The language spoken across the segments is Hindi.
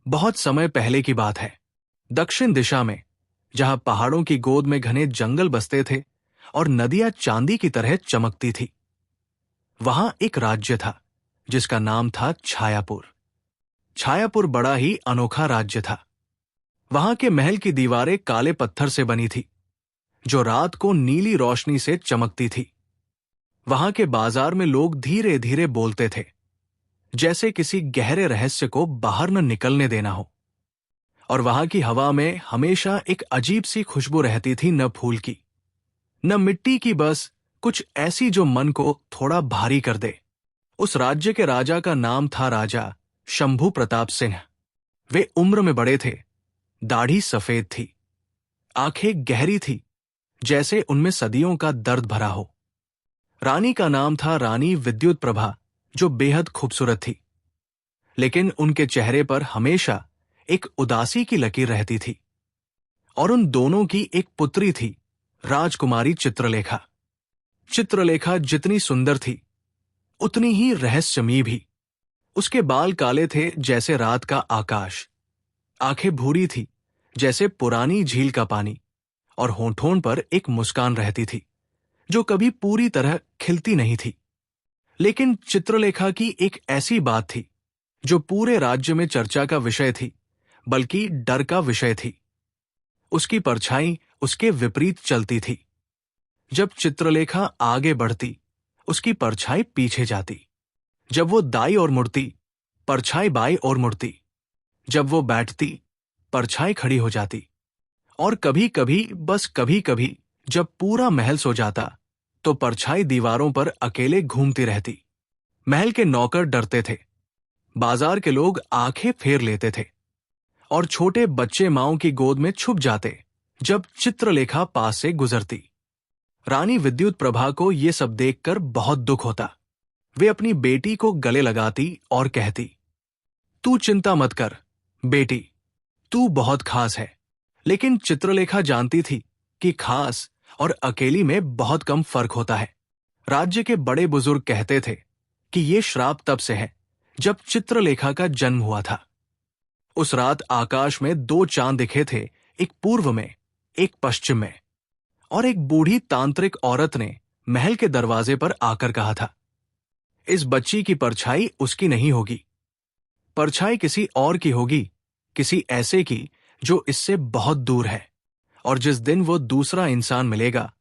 बहुत समय पहले की बात है। दक्षिण दिशा में, जहां पहाड़ों की गोद में घने जंगल बसते थे और नदियां चांदी की तरह चमकती थी, वहां एक राज्य था जिसका नाम था छायापुर। छायापुर बड़ा ही अनोखा राज्य था। वहां के महल की दीवारें काले पत्थर से बनी थी, जो रात को नीली रोशनी से चमकती थी। वहां के बाजार में लोग धीरे धीरे बोलते थे, जैसे किसी गहरे रहस्य को बाहर न निकलने देना हो। और वहां की हवा में हमेशा एक अजीब सी खुशबू रहती थी, न फूल की, न मिट्टी की, बस कुछ ऐसी जो मन को थोड़ा भारी कर दे। उस राज्य के राजा का नाम था राजा शंभू प्रताप सिंह। वे उम्र में बड़े थे, दाढ़ी सफेद थी, आंखें गहरी थी, जैसे उनमें सदियों का दर्द भरा हो। रानी का नाम था रानी विद्युत प्रभा, जो बेहद खूबसूरत थी, लेकिन उनके चेहरे पर हमेशा एक उदासी की लकीर रहती थी। और उन दोनों की एक पुत्री थी, राजकुमारी चित्रलेखा। चित्रलेखा जितनी सुंदर थी, उतनी ही रहस्यमयी भी। उसके बाल काले थे जैसे रात का आकाश, आंखें भूरी थी जैसे पुरानी झील का पानी, और होठों पर एक मुस्कान रहती थी जो कभी पूरी तरह खिलती नहीं थी। लेकिन चित्रलेखा की एक ऐसी बात थी जो पूरे राज्य में चर्चा का विषय थी, बल्कि डर का विषय थी। उसकी परछाई उसके विपरीत चलती थी। जब चित्रलेखा आगे बढ़ती, उसकी परछाई पीछे जाती। जब वो दाईं ओर मुड़ती, परछाई बाईं ओर मुड़ती। जब वो बैठती, परछाई खड़ी हो जाती। और कभी कभी, बस कभी कभी, जब पूरा महल सो जाता, तो परछाई दीवारों पर अकेले घूमती रहती। महल के नौकर डरते थे, बाजार के लोग आंखें फेर लेते थे, और छोटे बच्चे मांओं की गोद में छुप जाते जब चित्रलेखा पास से गुजरती। रानी विद्युत प्रभा को ये सब देखकर बहुत दुख होता। वे अपनी बेटी को गले लगाती और कहती, तू चिंता मत कर बेटी, तू बहुत खास है। लेकिन चित्रलेखा जानती थी कि खास और अकेली में बहुत कम फर्क होता है। राज्य के बड़े बुजुर्ग कहते थे कि ये श्राप तब से है जब चित्रलेखा का जन्म हुआ था। उस रात आकाश में दो चांद दिखे थे, एक पूर्व में, एक पश्चिम में। और एक बूढ़ी तांत्रिक औरत ने महल के दरवाजे पर आकर कहा था, इस बच्ची की परछाई उसकी नहीं होगी, परछाई किसी और की होगी, किसी ऐसे की जो इससे बहुत दूर है। और जिस दिन वो दूसरा इंसान मिलेगा,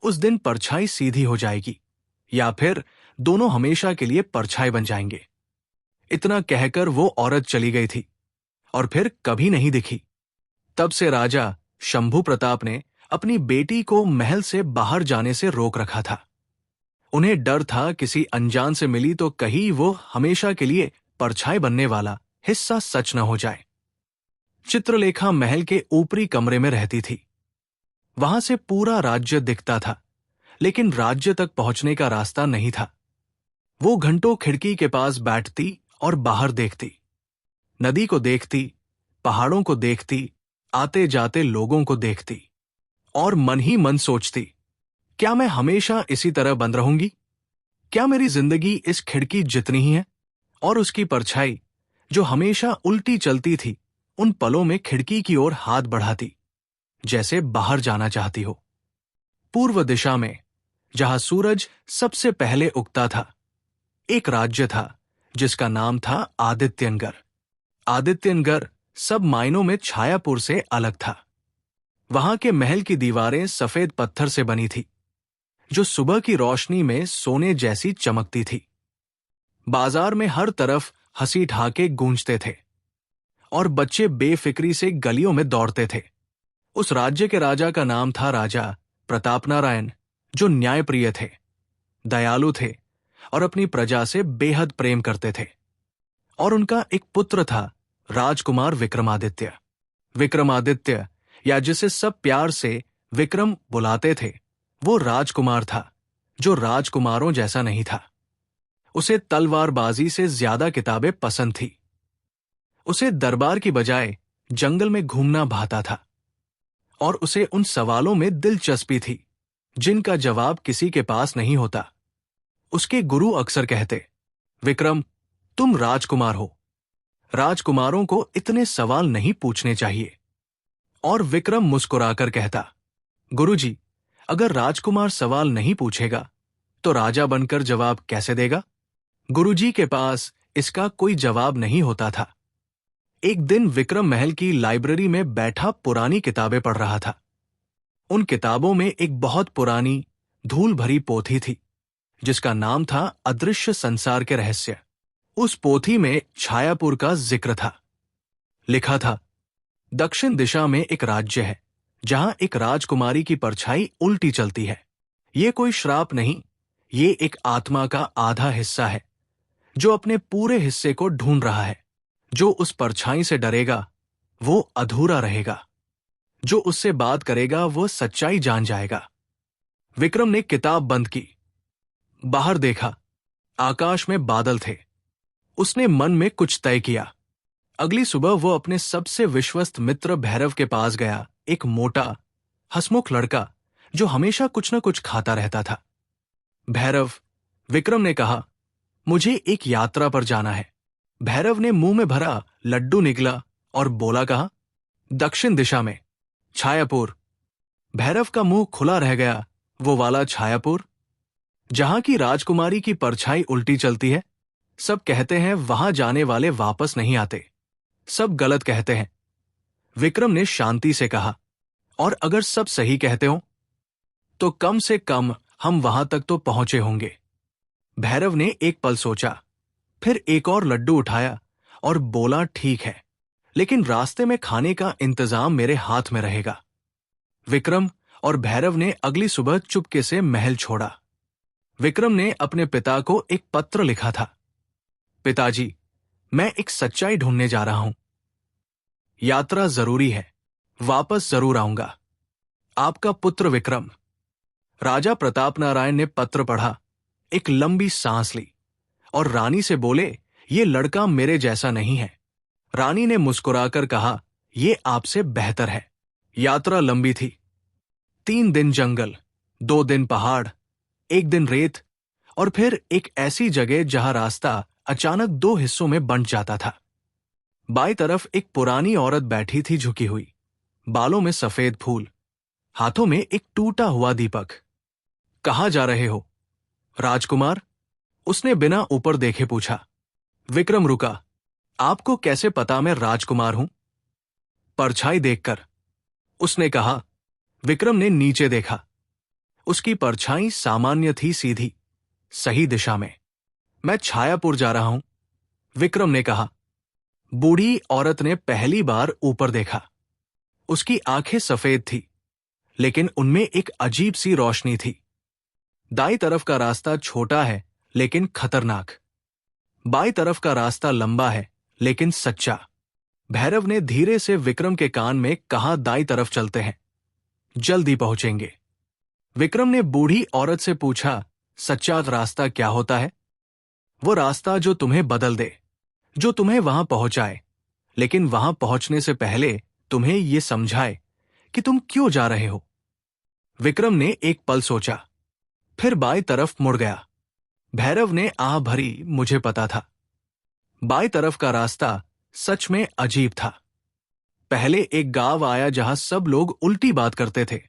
उस दिन परछाई सीधी हो जाएगी, या फिर दोनों हमेशा के लिए परछाई बन जाएंगे। इतना कहकर वो औरत चली गई थी और फिर कभी नहीं दिखी। तब से राजा शंभू प्रताप ने अपनी बेटी को महल से बाहर जाने से रोक रखा था। उन्हें डर था किसी अनजान से मिली तो कहीं वो हमेशा के लिए परछाई बनने वाला हिस्सा सच न हो जाए। चित्रलेखा महल के ऊपरी कमरे में रहती थी। वहां से पूरा राज्य दिखता था, लेकिन राज्य तक पहुंचने का रास्ता नहीं था। वो घंटों खिड़की के पास बैठती और बाहर देखती, नदी को देखती, पहाड़ों को देखती, आते जाते लोगों को देखती, और मन ही मन सोचती, क्या मैं हमेशा इसी तरह बंद रहूंगी? क्या मेरी जिंदगी इस खिड़की जितनी ही है? और उसकी परछाई, जो हमेशा उल्टी चलती थी, उन पलों में खिड़की की ओर हाथ बढ़ाती, जैसे बाहर जाना चाहती हो। पूर्व दिशा में, जहां सूरज सबसे पहले उगता था, एक राज्य था जिसका नाम था आदित्यनगर। आदित्यनगर सब मायनों में छायापुर से अलग था। वहां के महल की दीवारें सफेद पत्थर से बनी थी, जो सुबह की रोशनी में सोने जैसी चमकती थी। बाजार में हर तरफ हंसी ठहाके गूंजते थे, और बच्चे बेफिक्री से गलियों में दौड़ते थे। उस राज्य के राजा का नाम था राजा प्रताप नारायण, जो न्यायप्रिय थे, दयालु थे, और अपनी प्रजा से बेहद प्रेम करते थे। और उनका एक पुत्र था, राजकुमार विक्रमादित्य। विक्रमादित्य, या जिसे सब प्यार से विक्रम बुलाते थे, वो राजकुमार था जो राजकुमारों जैसा नहीं था। उसे तलवारबाजी से ज्यादा किताबें पसंद थी। उसे दरबार की बजाय जंगल में घूमना भाता था, और उसे उन सवालों में दिलचस्पी थी जिनका जवाब किसी के पास नहीं होता। उसके गुरु अक्सर कहते, विक्रम, तुम राजकुमार हो, राजकुमारों को इतने सवाल नहीं पूछने चाहिए। और विक्रम मुस्कुराकर कहता, गुरुजी, अगर राजकुमार सवाल नहीं पूछेगा तो राजा बनकर जवाब कैसे देगा? गुरुजी के पास इसका कोई जवाब नहीं होता था। एक दिन विक्रम महल की लाइब्रेरी में बैठा पुरानी किताबें पढ़ रहा था। उन किताबों में एक बहुत पुरानी, धूल भरी पोथी थी जिसका नाम था अदृश्य संसार के रहस्य। उस पोथी में छायापुर का जिक्र था। लिखा था, दक्षिण दिशा में एक राज्य है जहां एक राजकुमारी की परछाई उल्टी चलती है। ये कोई श्राप नहीं, ये एक आत्मा का आधा हिस्सा है जो अपने पूरे हिस्से को ढूंढ रहा है। जो उस परछाई से डरेगा वो अधूरा रहेगा, जो उससे बात करेगा वो सच्चाई जान जाएगा। विक्रम ने किताब बंद की, बाहर देखा। आकाश में बादल थे। उसने मन में कुछ तय किया। अगली सुबह वो अपने सबसे विश्वस्त मित्र भैरव के पास गया, एक मोटा, हंसमुख लड़का जो हमेशा कुछ न कुछ खाता रहता था। भैरव, विक्रम ने कहा, मुझे एक यात्रा पर जाना है। भैरव ने मुंह में भरा लड्डू निगला और बोला, कहा, दक्षिण दिशा में, छायापुर। भैरव का मुंह खुला रह गया। वो वाला छायापुर जहां की राजकुमारी की परछाई उल्टी चलती है। सब कहते हैं वहां जाने वाले वापस नहीं आते। सब गलत कहते हैं। विक्रम ने शांति से कहा, और अगर सब सही कहते हो तो कम से कम हम वहां तक तो पहुंचे होंगे। भैरव ने एक पल सोचा, फिर एक और लड्डू उठाया और बोला, ठीक है, लेकिन रास्ते में खाने का इंतजाम मेरे हाथ में रहेगा। विक्रम और भैरव ने अगली सुबह चुपके से महल छोड़ा। विक्रम ने अपने पिता को एक पत्र लिखा था, पिताजी, मैं एक सच्चाई ढूंढने जा रहा हूं। यात्रा जरूरी है, वापस जरूर आऊंगा। आपका पुत्र विक्रम। राजा प्रताप नारायण ने पत्र पढ़ा, एक लंबी सांस ली और रानी से बोले, ये लड़का मेरे जैसा नहीं है। रानी ने मुस्कुराकर कहा, ये आपसे बेहतर है। यात्रा लंबी थी। 3 दिन जंगल, 2 दिन पहाड़, 1 दिन रेत और फिर एक ऐसी जगह जहां रास्ता अचानक 2 हिस्सों में बंट जाता था। बाईं तरफ एक पुरानी औरत बैठी थी, झुकी हुई, बालों में सफेद फूल, हाथों में एक टूटा हुआ दीपक। कहाँ जा रहे हो, राजकुमार? उसने बिना ऊपर देखे पूछा। विक्रम रुका। आपको कैसे पता मैं राजकुमार हूं? परछाई देखकर, उसने कहा। विक्रम ने नीचे देखा। उसकी परछाई सामान्य थी, सीधी, सही दिशा में। मैं छायापुर जा रहा हूं, विक्रम ने कहा। बूढ़ी औरत ने पहली बार ऊपर देखा। उसकी आंखें सफेद थी, लेकिन उनमें एक अजीब सी रोशनी थी। दाईं तरफ का रास्ता छोटा है लेकिन खतरनाक। बाईं तरफ का रास्ता लंबा है लेकिन सच्चा। भैरव ने धीरे से विक्रम के कान में कहा, दाईं तरफ चलते हैं, जल्दी पहुंचेंगे। विक्रम ने बूढ़ी औरत से पूछा, सच्चा रास्ता क्या होता है? वो रास्ता जो तुम्हें बदल दे, जो तुम्हें वहां पहुंचाए, लेकिन वहां पहुंचने से पहले तुम्हें ये समझाए कि तुम क्यों जा रहे हो। विक्रम ने एक पल सोचा, फिर बाईं तरफ मुड़ गया। भैरव ने आह भरी, मुझे पता था। बाईं तरफ का रास्ता सच में अजीब था। पहले एक गांव आया जहां सब लोग उल्टी बात करते थे।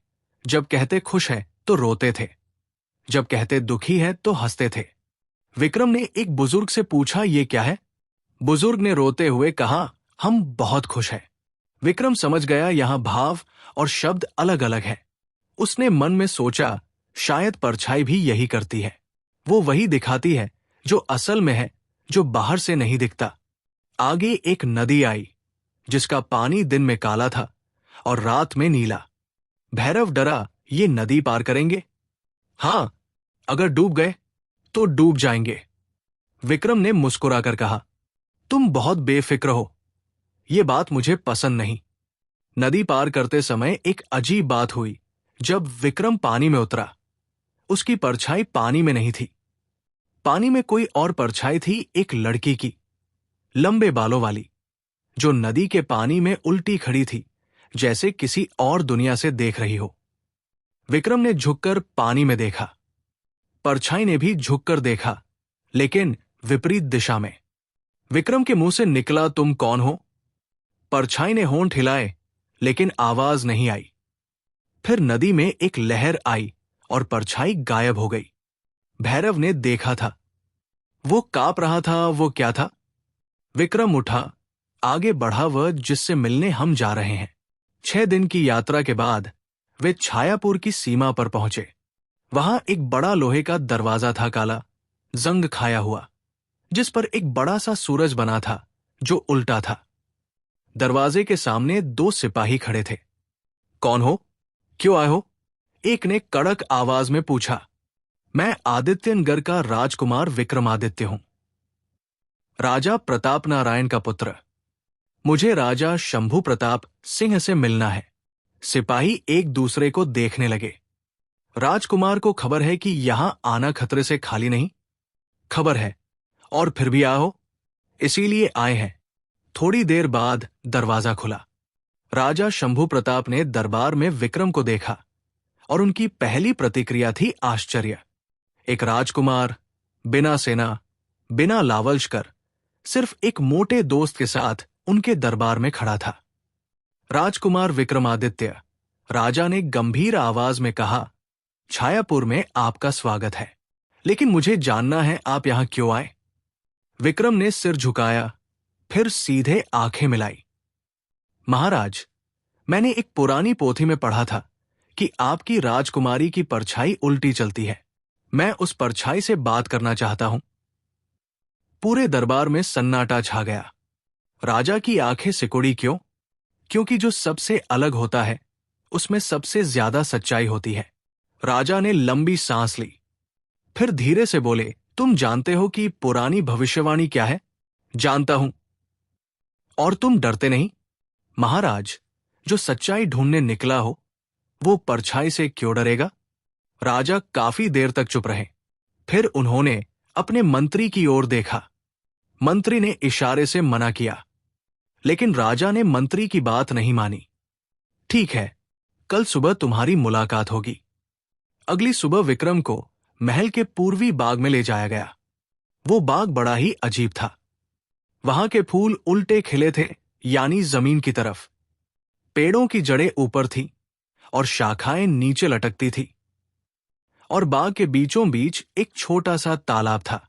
जब कहते खुश है तो रोते थे, जब कहते दुखी है तो हंसते थे। विक्रम ने एक बुजुर्ग से पूछा, ये क्या है? बुजुर्ग ने रोते हुए कहा, हम बहुत खुश हैं। विक्रम समझ गया यहां भाव और शब्द अलग अलग है। उसने मन में सोचा, शायद परछाई भी यही करती है। वो वही दिखाती है जो असल में है, जो बाहर से नहीं दिखता। आगे एक नदी आई जिसका पानी दिन में काला था और रात में नीला। भैरव डरा, ये नदी पार करेंगे? हां, अगर डूब गए तो डूब जाएंगे। विक्रम ने मुस्कुराकर कहा, तुम बहुत बेफिक्र हो। ये बात मुझे पसंद नहीं। नदी पार करते समय एक अजीब बात हुई। जब विक्रम पानी में उतरा, उसकी परछाई पानी में नहीं थी। पानी में कोई और परछाई थी, एक लड़की की, लंबे बालों वाली, जो नदी के पानी में उल्टी खड़ी थी, जैसे किसी और दुनिया से देख रही हो। विक्रम ने झुककर पानी में देखा। परछाई ने भी झुककर देखा, लेकिन विपरीत दिशा में। विक्रम के मुंह से निकला, तुम कौन हो? परछाई ने होंठ हिलाए, लेकिन आवाज नहीं आई। फिर नदी में एक लहर आई और परछाई गायब हो गई। भैरव ने देखा था, वो कांप रहा था। वो क्या था? विक्रम उठा, आगे बढ़ा वह जिससे मिलने हम जा रहे हैं। 6 दिन की यात्रा के बाद वे छायापुर की सीमा पर पहुंचे। वहां एक बड़ा लोहे का दरवाजा था, काला, जंग खाया हुआ, जिस पर एक बड़ा सा सूरज बना था जो उल्टा था। दरवाजे के सामने 2 सिपाही खड़े थे। कौन हो? क्यों आए हो? एक ने कड़क आवाज में पूछा। मैं आदित्यनगर का राजकुमार विक्रमादित्य हूं, राजा प्रताप नारायण का पुत्र। मुझे राजा शंभु प्रताप सिंह से मिलना है। सिपाही एक दूसरे को देखने लगे। राजकुमार को खबर है कि यहां आना खतरे से खाली नहीं? खबर है, और फिर भी आओ, इसीलिए आए हैं। थोड़ी देर बाद दरवाजा खुला। राजा शंभु प्रताप ने दरबार में विक्रम को देखा और उनकी पहली प्रतिक्रिया थी आश्चर्य। एक राजकुमार, बिना सेना, बिना लावलश्कर, सिर्फ एक मोटे दोस्त के साथ उनके दरबार में खड़ा था। राजकुमार विक्रमादित्य, राजा ने गंभीर आवाज में कहा, छायापुर में आपका स्वागत है, लेकिन मुझे जानना है आप यहां क्यों आए? विक्रम ने सिर झुकाया, फिर सीधे आंखें मिलाई। महाराज, मैंने एक पुरानी पोथी में पढ़ा था कि आपकी राजकुमारी की परछाई उल्टी चलती है। मैं उस परछाई से बात करना चाहता हूं। पूरे दरबार में सन्नाटा छा गया। राजा की आंखें सिकुड़ी। क्यों? क्योंकि जो सबसे अलग होता है उसमें सबसे ज्यादा सच्चाई होती है। राजा ने लंबी सांस ली, फिर धीरे से बोले, तुम जानते हो कि पुरानी भविष्यवाणी क्या है? जानता हूं। और तुम डरते नहीं? महाराज, जो सच्चाई ढूंढने निकला हो वो परछाई से क्यों डरेगा? राजा काफी देर तक चुप रहे। फिर उन्होंने अपने मंत्री की ओर देखा। मंत्री ने इशारे से मना किया, लेकिन राजा ने मंत्री की बात नहीं मानी। ठीक है, कल सुबह तुम्हारी मुलाकात होगी। अगली सुबह विक्रम को महल के पूर्वी बाग में ले जाया गया। वो बाग बड़ा ही अजीब था। वहां के फूल उल्टे खिले थे, यानी जमीन की तरफ। पेड़ों की जड़ें ऊपर थी और शाखाएं नीचे लटकती थी। और बाग के बीचों बीच एक छोटा सा तालाब था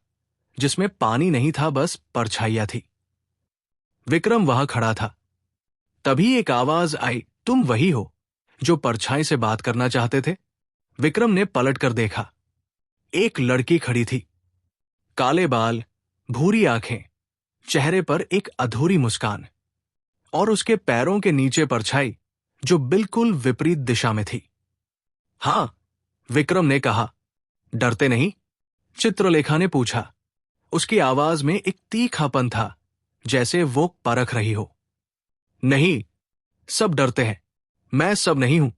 जिसमें पानी नहीं था, बस परछाइयां थी। विक्रम वहां खड़ा था। तभी एक आवाज आई, तुम वही हो जो परछाई से बात करना चाहते थे? विक्रम ने पलटकर देखा। एक लड़की खड़ी थी। काले बाल, भूरी आंखें, चेहरे पर एक अधूरी मुस्कान, और उसके पैरों के नीचे परछाई जो बिल्कुल विपरीत दिशा में थी। हां, विक्रम ने कहा। डरते नहीं? चित्रलेखा ने पूछा। उसकी आवाज में एक तीखापन था, जैसे वो परख रही हो। नहीं, सब डरते हैं, मैं सब नहीं हूं।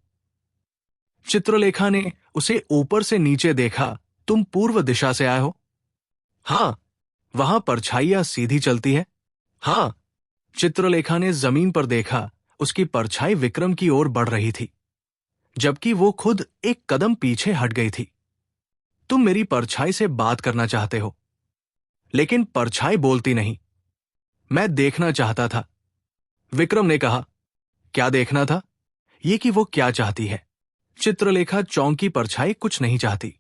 चित्रलेखा ने उसे ऊपर से नीचे देखा। तुम पूर्व दिशा से आए हो? हां। वहां परछाइयां सीधी चलती है? हां। चित्रलेखा ने जमीन पर देखा। उसकी परछाई विक्रम की ओर बढ़ रही थी, जबकि वो खुद एक कदम पीछे हट गई थी। तुम मेरी परछाई से बात करना चाहते हो, लेकिन परछाई बोलती नहीं। मैं देखना चाहता था। विक्रम ने कहा। क्या देखना था? ये कि वो क्या चाहती है। चित्रलेखा चौंकी। परछाई कुछ नहीं चाहती,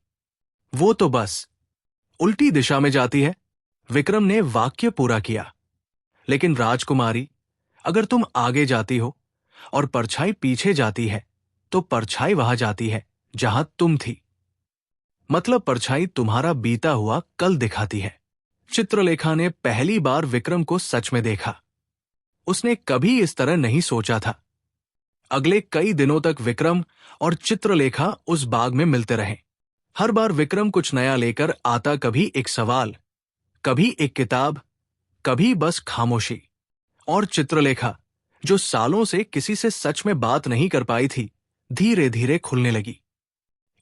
वो तो बस उल्टी दिशा में जाती है। विक्रम ने वाक्य पूरा किया। लेकिन राजकुमारी, अगर तुम आगे जाती हो और परछाई पीछे जाती है तो परछाई वहां जाती है जहां तुम थी। मतलब परछाई तुम्हारा बीता हुआ कल दिखाती है। चित्रलेखा ने पहली बार विक्रम को सच में देखा। उसने कभी इस तरह नहीं सोचा था। अगले कई दिनों तक विक्रम और चित्रलेखा उस बाग में मिलते रहे। हर बार विक्रम कुछ नया लेकर आता, कभी एक सवाल, कभी एक किताब, कभी बस खामोशी। और चित्रलेखा, जो सालों से किसी से सच में बात नहीं कर पाई थी, धीरे धीरे खुलने लगी।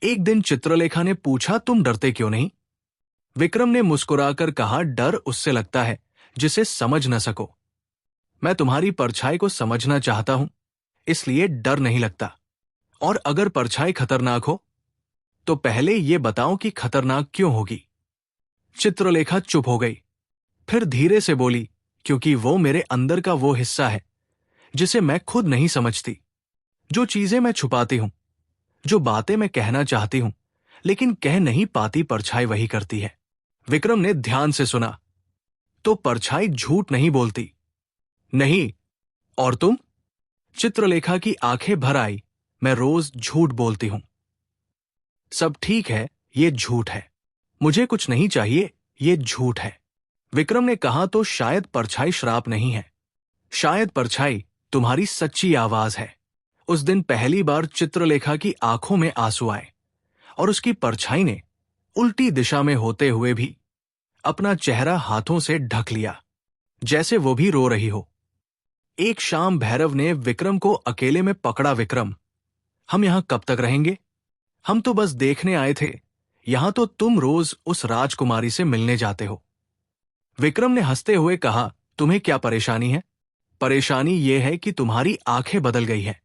एक दिन चित्रलेखा ने पूछा, तुम डरते क्यों नहीं? विक्रम ने मुस्कुराकर कहा, डर उससे लगता है जिसे समझ न सको। मैं तुम्हारी परछाई को समझना चाहता हूं, इसलिए डर नहीं लगता। और अगर परछाई खतरनाक हो तो पहले ये बताओ कि खतरनाक क्यों होगी। चित्रलेखा चुप हो गई। फिर धीरे से बोली, क्योंकि वो मेरे अंदर का वो हिस्सा है जिसे मैं खुद नहीं समझती, जो चीजें मैं छुपाती हूं, जो बातें मैं कहना चाहती हूं लेकिन कह नहीं पाती, परछाई वही करती है। विक्रम ने ध्यान से सुना। तो परछाई झूठ नहीं बोलती। नहीं। और तुम? चित्रलेखा की आंखें भर आई। मैं रोज झूठ बोलती हूं। सब ठीक है, ये झूठ है। मुझे कुछ नहीं चाहिए, ये झूठ है। विक्रम ने कहा, तो शायद परछाई श्राप नहीं है, शायद परछाई तुम्हारी सच्ची आवाज है। उस दिन पहली बार चित्रलेखा की आंखों में आंसू आए और उसकी परछाई ने उल्टी दिशा में होते हुए भी अपना चेहरा हाथों से ढक लिया, जैसे वो भी रो रही हो। एक शाम भैरव ने विक्रम को अकेले में पकड़ा। विक्रम, हम यहां कब तक रहेंगे? हम तो बस देखने आए थे, यहां तो तुम रोज उस राजकुमारी से मिलने जाते हो। विक्रम ने हंसते हुए कहा, तुम्हें क्या परेशानी है? परेशानी यह है कि तुम्हारी आंखें बदल गई है।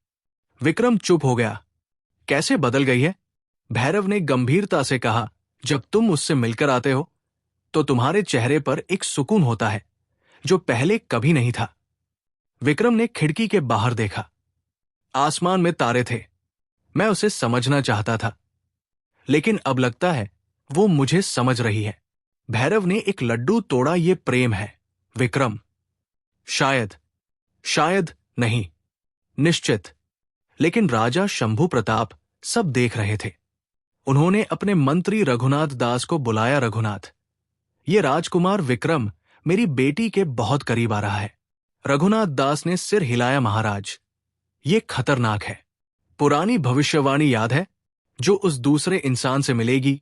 विक्रम चुप हो गया। कैसे बदल गई है? भैरव ने गंभीरता से कहा, जब तुम उससे मिलकर आते हो तो तुम्हारे चेहरे पर एक सुकून होता है जो पहले कभी नहीं था। विक्रम ने खिड़की के बाहर देखा। आसमान में तारे थे। मैं उसे समझना चाहता था, लेकिन अब लगता है वो मुझे समझ रही है। भैरव ने एक लड्डू तोड़ा, ये प्रेम है विक्रम। शायद, शायद नहीं, निश्चित। लेकिन राजा शंभू प्रताप सब देख रहे थे। उन्होंने अपने मंत्री रघुनाथ दास को बुलाया। रघुनाथ, ये राजकुमार विक्रम मेरी बेटी के बहुत करीब आ रहा है। रघुनाथ दास ने सिर हिलाया। महाराज, ये खतरनाक है। पुरानी भविष्यवाणी याद है, जो उस दूसरे इंसान से मिलेगी,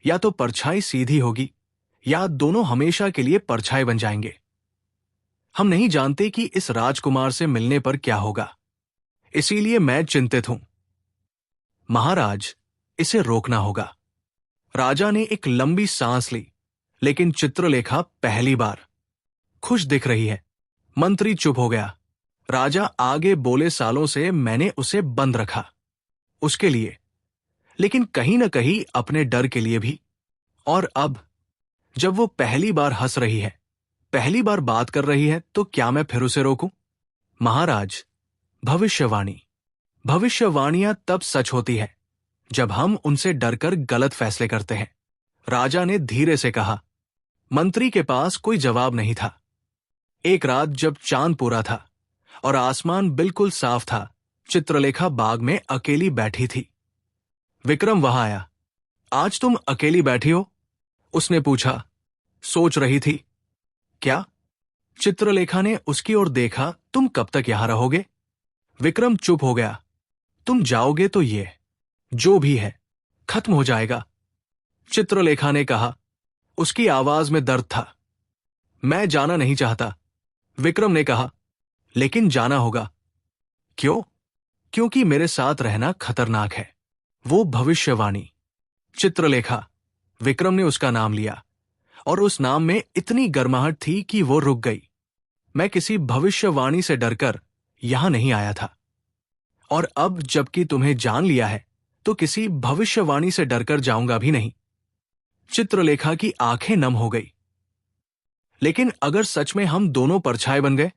या तो परछाई सीधी होगी या दोनों हमेशा के लिए परछाई बन जाएंगे। हम नहीं जानते कि इस राजकुमार से मिलने पर क्या होगा, इसीलिए मैं चिंतित हूं। महाराज, इसे रोकना होगा। राजा ने एक लंबी सांस ली, लेकिन चित्रलेखा पहली बार खुश दिख रही है। मंत्री चुप हो गया। राजा आगे बोले, सालों से मैंने उसे बंद रखा, उसके लिए, लेकिन कहीं न कहीं अपने डर के लिए भी। और अब जब वो पहली बार हंस रही है, पहली बार बात कर रही है, तो क्या मैं फिर उसे रोकूं? महाराज, भविष्यवाणी, भविष्यवाणियां तब सच होती है जब हम उनसे डरकर गलत फैसले करते हैं। राजा ने धीरे से कहा। मंत्री के पास कोई जवाब नहीं था। एक रात जब चांद पूरा था और आसमान बिल्कुल साफ था, चित्रलेखा बाग में अकेली बैठी थी। विक्रम वहां आया। आज तुम अकेली बैठी हो? उसने पूछा। सोच रही थी। क्या? चित्रलेखा ने उसकी ओर देखा। तुम कब तक यहां रहोगे? विक्रम चुप हो गया। तुम जाओगे तो ये जो भी है खत्म हो जाएगा, चित्रलेखा ने कहा। उसकी आवाज में दर्द था। मैं जाना नहीं चाहता, विक्रम ने कहा, लेकिन जाना होगा। क्यों? क्योंकि मेरे साथ रहना खतरनाक है। वो भविष्यवाणी, चित्रलेखा। विक्रम ने उसका नाम लिया और उस नाम में इतनी गर्माहट थी कि वो रुक गई। मैं किसी भविष्यवाणी से डरकर यहां नहीं आया था, और अब जबकि तुम्हें जान लिया है तो किसी भविष्यवाणी से डरकर जाऊंगा भी नहीं। चित्रलेखा की आंखें नम हो गई। लेकिन अगर सच में हम दोनों परछाई बन गए,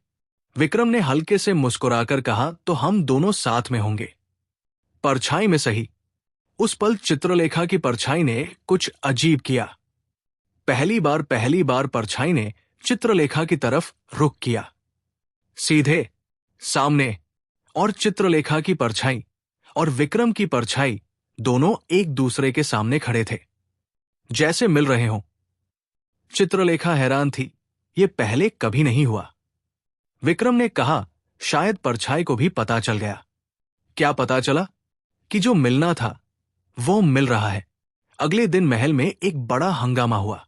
विक्रम ने हल्के से मुस्कुराकर कहा, तो हम दोनों साथ में होंगे। परछाई में सही। उस पल चित्रलेखा की परछाई ने कुछ अजीब किया। पहली बार परछाई ने चित्रलेखा की तरफ रुख किया, सीधे सामने। और चित्रलेखा की परछाई और विक्रम की परछाई दोनों एक दूसरे के सामने खड़े थे, जैसे मिल रहे हों। चित्रलेखा हैरान थी, ये पहले कभी नहीं हुआ। विक्रम ने कहा, शायद परछाई को भी पता चल गया। क्या पता चला? कि जो मिलना था वो मिल रहा है। अगले दिन महल में एक बड़ा हंगामा हुआ।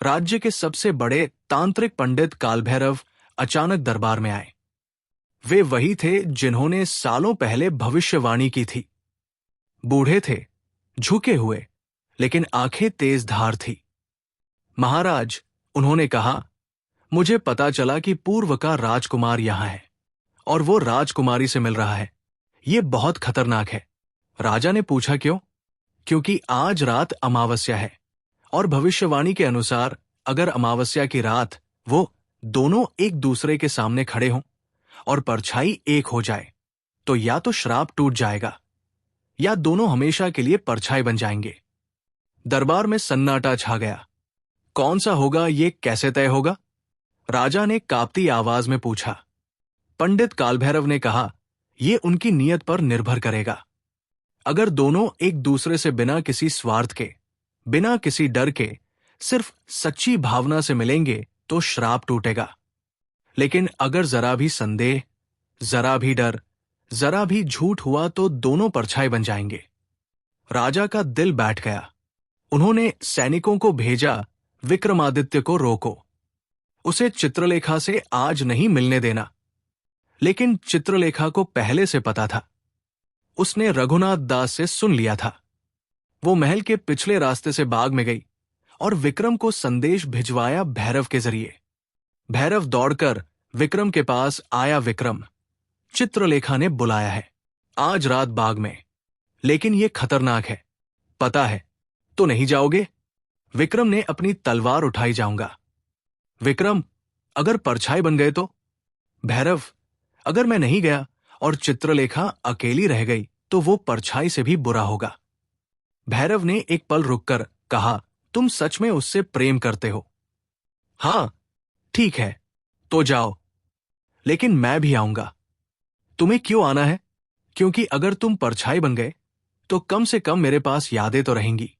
राज्य के सबसे बड़े तांत्रिक पंडित कालभैरव अचानक दरबार में आए। वे वही थे जिन्होंने सालों पहले भविष्यवाणी की थी। बूढ़े थे, झुके हुए, लेकिन आंखें तेज धार थी। महाराज, उन्होंने कहा, मुझे पता चला कि पूर्व का राजकुमार यहां है और वो राजकुमारी से मिल रहा है। ये बहुत खतरनाक है। राजा ने पूछा, क्यों? क्योंकि आज रात अमावस्या है और भविष्यवाणी के अनुसार अगर अमावस्या की रात वो दोनों एक दूसरे के सामने खड़े हों और परछाई एक हो जाए, तो या तो श्राप टूट जाएगा या दोनों हमेशा के लिए परछाई बन जाएंगे। दरबार में सन्नाटा छा गया। कौन सा होगा, ये कैसे तय होगा? राजा ने कांपती आवाज में पूछा। पंडित कालभैरव ने कहा, यह उनकी नीयत पर निर्भर करेगा। अगर दोनों एक दूसरे से बिना किसी स्वार्थ के, बिना किसी डर के, सिर्फ सच्ची भावना से मिलेंगे तो श्राप टूटेगा। लेकिन अगर जरा भी संदेह, जरा भी डर, जरा भी झूठ हुआ तो दोनों परछाई बन जाएंगे। राजा का दिल बैठ गया। उन्होंने सैनिकों को भेजा, विक्रमादित्य को रोको, उसे चित्रलेखा से आज नहीं मिलने देना। लेकिन चित्रलेखा को पहले से पता था। उसने रघुनाथ दास से सुन लिया था। वो महल के पिछले रास्ते से बाग में गई और विक्रम को संदेश भिजवाया भैरव के जरिए। भैरव दौड़कर विक्रम के पास आया। विक्रम, चित्रलेखा ने बुलाया है आज रात बाग में, लेकिन यह खतरनाक है, पता है तो नहीं जाओगे? विक्रम ने अपनी तलवार उठाई। जाऊंगा। विक्रम, अगर परछाई बन गए तो? भैरव, अगर मैं नहीं गया और चित्रलेखा अकेली रह गई तो वो परछाई से भी बुरा होगा। भैरव ने एक पल रुककर कहा, तुम सच में उससे प्रेम करते हो? हां, ठीक है, तो जाओ, लेकिन मैं भी आऊंगा। तुम्हें क्यों आना है? क्योंकि अगर तुम परछाई बन गए तो कम से कम मेरे पास यादें तो रहेंगी।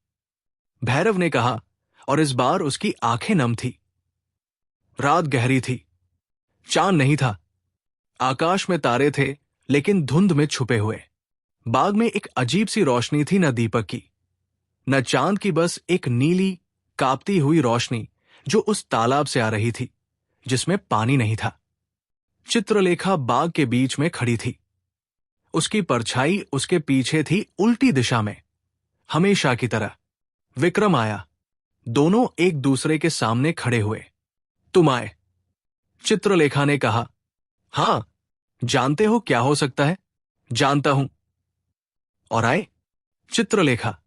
भैरव ने कहा, और इस बार उसकी आंखें नम थी। रात गहरी थी, चांद नहीं था। आकाश में तारे थे, लेकिन धुंध में छुपे हुए। बाग में एक अजीब सी रोशनी थी, न दीपक की, न चांद की, बस एक नीली कांपती हुई रोशनी जो उस तालाब से आ रही थी जिसमें पानी नहीं था। चित्रलेखा बाग के बीच में खड़ी थी। उसकी परछाई उसके पीछे थी, उल्टी दिशा में, हमेशा की तरह। विक्रम आया। दोनों एक दूसरे के सामने खड़े हुए। तुम आए? चित्रलेखा ने कहा। हां, जानते हो क्या हो सकता है? जानता हूं। और आए? चित्रलेखा,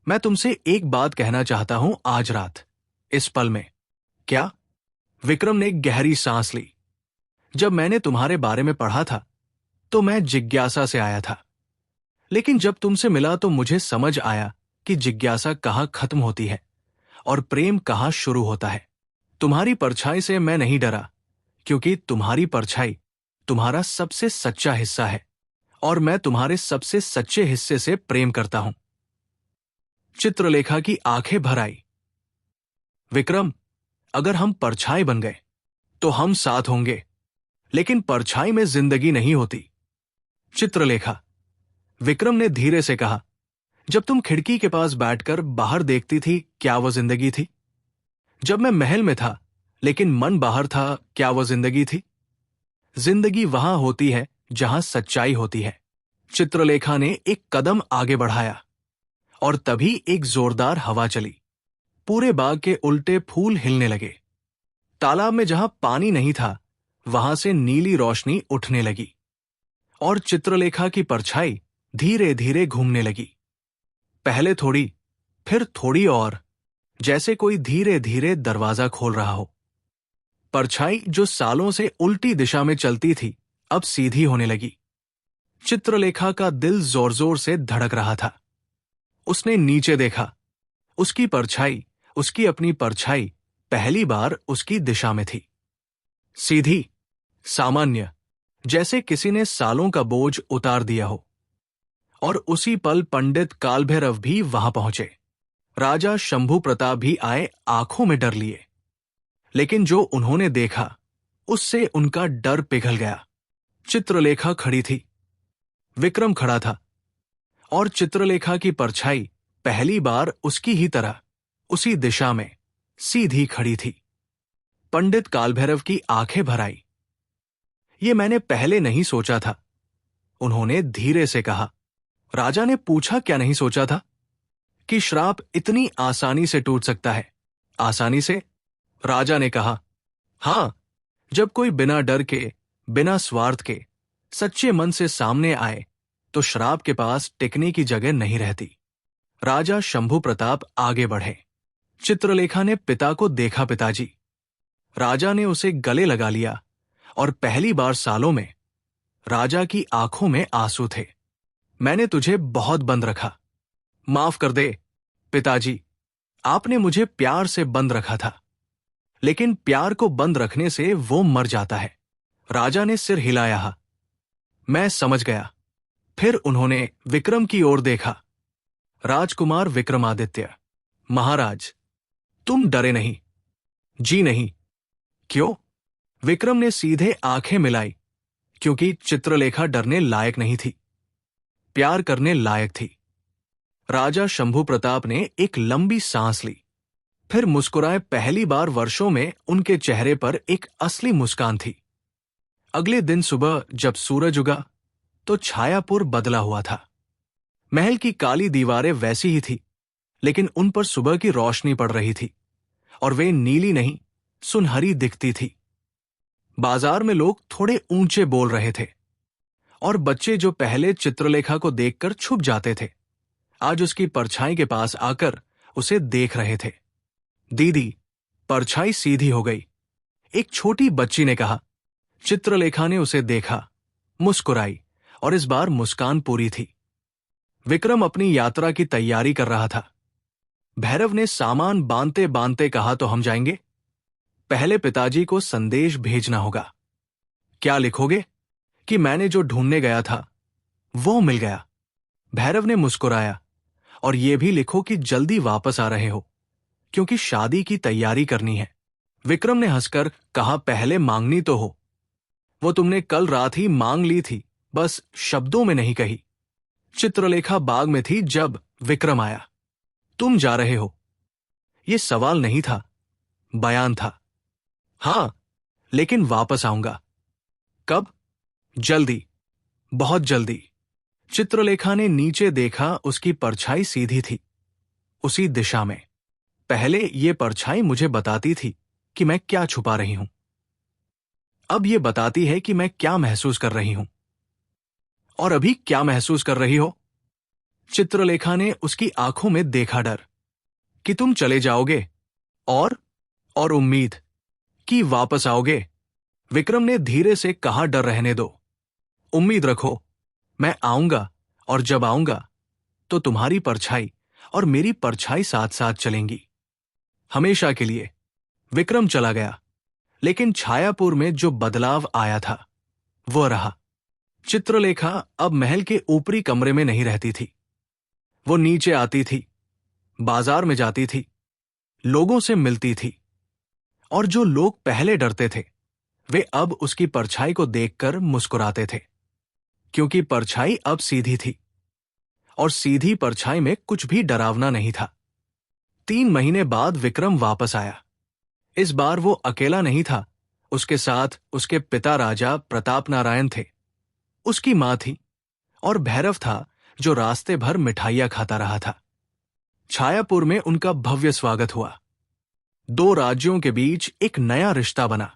मैं तुमसे एक बात कहना चाहता हूं आज रात, इस पल में। क्या? विक्रम ने गहरी सांस ली। जब मैंने तुम्हारे बारे में पढ़ा था तो मैं जिज्ञासा से आया था, लेकिन जब तुमसे मिला तो मुझे समझ आया कि जिज्ञासा कहां खत्म होती है और प्रेम कहां शुरू होता है। तुम्हारी परछाई से मैं नहीं डरा, क्योंकि तुम्हारी परछाई तुम्हारा सबसे सच्चा हिस्सा है और मैं तुम्हारे सबसे सच्चे हिस्से से प्रेम करता हूं। चित्रलेखा की आंखें भर आई। विक्रम, अगर हम परछाई बन गए तो हम साथ होंगे, लेकिन परछाई में जिंदगी नहीं होती। चित्रलेखा, विक्रम ने धीरे से कहा, जब तुम खिड़की के पास बैठकर बाहर देखती थी, क्या वो जिंदगी थी? जब मैं महल में था लेकिन मन बाहर था, क्या वो जिंदगी थी? जिंदगी वहां होती है जहां सच्चाई होती है। चित्रलेखा ने एक कदम आगे बढ़ाया और तभी एक जोरदार हवा चली। पूरे बाग के उल्टे फूल हिलने लगे। तालाब में जहां पानी नहीं था, वहां से नीली रोशनी उठने लगी और चित्रलेखा की परछाई धीरे धीरे घूमने लगी। पहले थोड़ी, फिर थोड़ी और, जैसे कोई धीरे धीरे दरवाजा खोल रहा हो। परछाई जो सालों से उल्टी दिशा में चलती थी, अब सीधी होने लगी। चित्रलेखा का दिल जोर जोर से धड़क रहा था। उसने नीचे देखा। उसकी परछाई, उसकी अपनी परछाई, पहली बार उसकी दिशा में थी। सीधी, सामान्य, जैसे किसी ने सालों का बोझ उतार दिया हो। और उसी पल पंडित कालभैरव भी वहां पहुंचे। राजा शंभू प्रताप भी आए, आंखों में डर लिए। लेकिन जो उन्होंने देखा, उससे उनका डर पिघल गया। चित्रलेखा खड़ी थी, विक्रम खड़ा था, और चित्रलेखा की परछाई पहली बार उसकी ही तरह उसी दिशा में सीधी खड़ी थी। पंडित कालभैरव की आंखें भर आई। ये मैंने पहले नहीं सोचा था, उन्होंने धीरे से कहा। राजा ने पूछा, क्या नहीं सोचा था? कि श्राप इतनी आसानी से टूट सकता है? आसानी से? राजा ने कहा, हां, जब कोई बिना डर के, बिना स्वार्थ के, सच्चे मन से सामने आए तो श्राप के पास टिकने की जगह नहीं रहती। राजा शंभू प्रताप आगे बढ़े। चित्रलेखा ने पिता को देखा। पिताजी। राजा ने उसे गले लगा लिया और पहली बार सालों में राजा की आंखों में आंसू थे। मैंने तुझे बहुत बंद रखा। माफ कर दे पिताजी, आपने मुझे प्यार से बंद रखा था, लेकिन प्यार को बंद रखने से वो मर जाता है। राजा ने सिर हिलाया। मैं समझ गया। फिर उन्होंने विक्रम की ओर देखा। राजकुमार विक्रमादित्य। महाराज, तुम डरे नहीं? जी नहीं। क्यों? विक्रम ने सीधे आंखें मिलाई, क्योंकि चित्रलेखा डरने लायक नहीं थी, प्यार करने लायक थी। राजा शंभू प्रताप ने एक लंबी सांस ली, फिर मुस्कुराए। पहली बार वर्षों में उनके चेहरे पर एक असली मुस्कान थी। अगले दिन सुबह जब सूरज उगा तो छायापुर बदला हुआ था। महल की काली दीवारें वैसी ही थी, लेकिन उन पर सुबह की रोशनी पड़ रही थी और वे नीली नहीं, सुनहरी दिखती थी। बाजार में लोग थोड़े ऊंचे बोल रहे थे और बच्चे जो पहले चित्रलेखा को देखकर छुप जाते थे, आज उसकी परछाई के पास आकर उसे देख रहे थे। दीदी, परछाई सीधी हो गई, एक छोटी बच्ची ने कहा। चित्रलेखा ने उसे देखा, मुस्कुराई और इस बार मुस्कान पूरी थी। विक्रम अपनी यात्रा की तैयारी कर रहा था। भैरव ने सामान बांधते बांधते कहा, तो हम जाएंगे। पहले पिताजी को संदेश भेजना होगा। क्या लिखोगे? कि मैंने जो ढूंढने गया था वो मिल गया। भैरव ने मुस्कुराया। और ये भी लिखो कि जल्दी वापस आ रहे हो, क्योंकि शादी की तैयारी करनी है। विक्रम ने हंसकर कहा, पहले मांगनी तो हो। वो तुमने कल रात ही मांग ली थी, बस शब्दों में नहीं कही। चित्रलेखा बाग में थी जब विक्रम आया। तुम जा रहे हो? ये सवाल नहीं था, बयान था। हां, लेकिन वापस आऊंगा। कब? जल्दी, बहुत जल्दी। चित्रलेखा ने नीचे देखा, उसकी परछाई सीधी थी, उसी दिशा में। पहले ये परछाई मुझे बताती थी कि मैं क्या छुपा रही हूं, अब ये बताती है कि मैं क्या महसूस कर रही हूं। और अभी क्या महसूस कर रही हो? चित्रलेखा ने उसकी आंखों में देखा डर, कि तुम चले जाओगे, और उम्मीद कि वापस आओगे। विक्रम ने धीरे से कहा, डर रहने दो, उम्मीद रखो। मैं आऊंगा, और जब आऊंगा तो तुम्हारी परछाई और मेरी परछाई साथ साथ चलेंगी, हमेशा के लिए। विक्रम चला गया, लेकिन छायापुर में जो बदलाव आया था वो रहा। चित्रलेखा अब महल के ऊपरी कमरे में नहीं रहती थी। वो नीचे आती थी, बाजार में जाती थी, लोगों से मिलती थी, और जो लोग पहले डरते थे वे अब उसकी परछाई को देखकर मुस्कुराते थे, क्योंकि परछाई अब सीधी थी, और सीधी परछाई में कुछ भी डरावना नहीं था। 3 महीने बाद विक्रम वापस आया। इस बार वो अकेला नहीं था, उसके साथ उसके पिता राजा प्रताप नारायण थे, उसकी मां थी, और भैरव था जो रास्ते भर मिठाइयां खाता रहा था। छायापुर में उनका भव्य स्वागत हुआ। 2 राज्यों के बीच एक नया रिश्ता बना।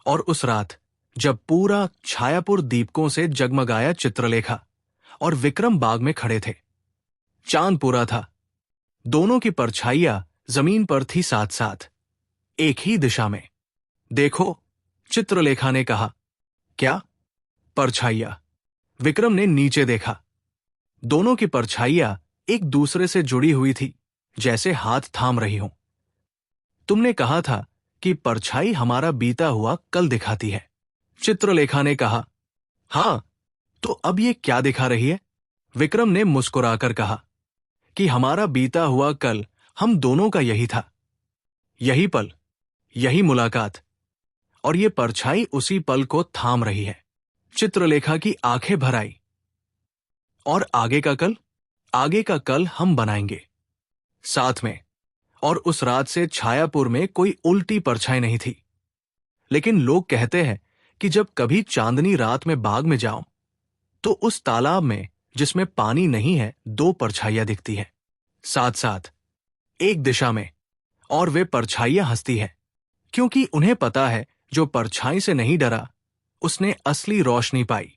और उस रात जब पूरा छायापुर दीपकों से जगमगाया, चित्रलेखा और विक्रम बाग में खड़े थे। चांद पूरा था, दोनों की परछाइयां जमीन पर थी साथ साथ, एक ही दिशा में। देखो, चित्रलेखा ने कहा। क्या? परछाइयां। विक्रम ने नीचे देखा। दोनों की परछाइयां एक दूसरे से जुड़ी हुई थी, जैसे हाथ थाम रही हों। तुमने कहा था कि परछाई हमारा बीता हुआ कल दिखाती है, चित्रलेखा ने कहा। हां, तो अब ये क्या दिखा रही है? विक्रम ने मुस्कुराकर कहा कि हमारा बीता हुआ कल हम दोनों का यही था, यही पल, यही मुलाकात, और ये परछाई उसी पल को थाम रही है। चित्रलेखा की आंखें भर आई। और आगे का कल? आगे का कल हम बनाएंगे साथ में। और उस रात से छायापुर में कोई उल्टी परछाई नहीं थी। लेकिन लोग कहते हैं कि जब कभी चांदनी रात में बाग में जाओ तो उस तालाब में जिसमें पानी नहीं है 2 परछाइयां दिखती हैं, साथ साथ, एक दिशा में। और वे परछाइयां हंसती हैं, क्योंकि उन्हें पता है जो परछाई से नहीं डरा उसने असली रोशनी पाई।